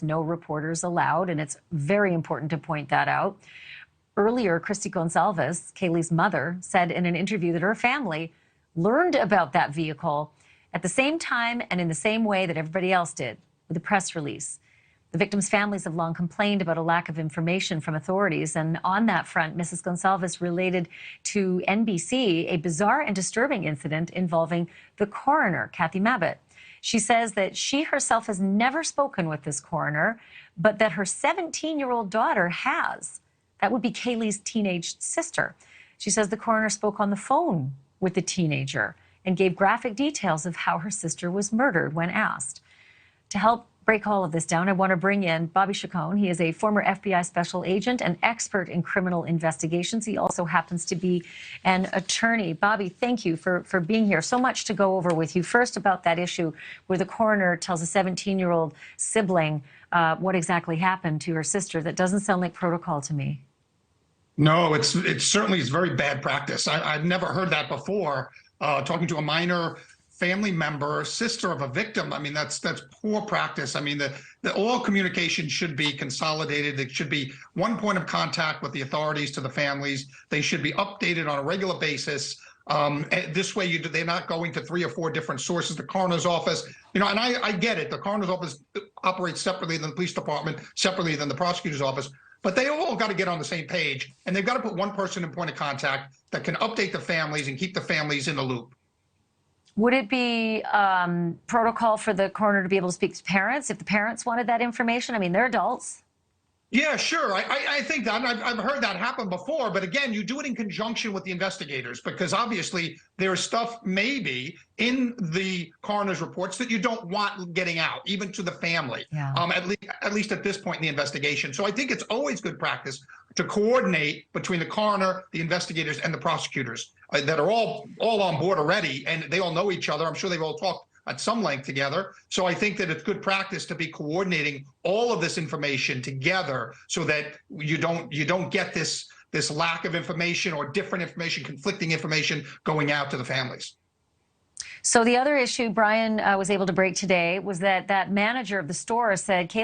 with no reporters allowed, and it's very important to point that out. Earlier, Christy Gonsalves, Kaylee's mother, said in an interview that her family learned about that vehicle at the same time and in the same way that everybody else did, with a press release. The victims' families have long complained about a lack of information from authorities, and on that front, Mrs. Gonsalves related to NBC a bizarre and disturbing incident involving the coroner, Kathy Mabbutt. She says that she herself has never spoken with this coroner, but that her 17-year-old daughter has. That would be Kaylee's teenage sister. She says the coroner spoke on the phone with the teenager and gave graphic details of how her sister was murdered when asked. To help break all of this down, I want to bring in Bobby Chacon. He is a former FBI special agent and expert in criminal investigations. He also happens to be an attorney. Bobby, thank you for being here. So much to go over with you. First, about that issue where the coroner tells a 17-year-old sibling what exactly happened to her sister. That doesn't sound like protocol to me. No, it certainly is very bad practice. I've never heard that before. Talking to a minor family member, sister of a victim. I mean, that's poor practice. I mean, all communication should be consolidated. There should be one point of contact with the authorities to the families. They should be updated on a regular basis. This way, they're not going to 3 or 4 different sources. The coroner's office, and I get it. The coroner's office operates separately than the police department, separately than the prosecutor's office. But they all got to get on the same page, and they've got to put one person in point of contact that can update the families and keep the families in the loop. Would it be protocol for the coroner to be able to speak to parents if the parents wanted that information? I mean, they're adults. Yeah, sure. I think that I've heard that happen before. But again, you do it in conjunction with the investigators, because obviously there's stuff maybe in the coroner's reports that you don't want getting out, even to the family, yeah. At least at this point in the investigation. So I think it's always good practice to coordinate between the coroner, the investigators, and the prosecutors that are all on board already, and they all know each other. I'm sure they've all talked at some length together. So I think that it's good practice to be coordinating all of this information together so that you don't get this lack of information or different information, conflicting information going out to the families. So the other issue Brian was able to break today was that manager of the store said, Kaylee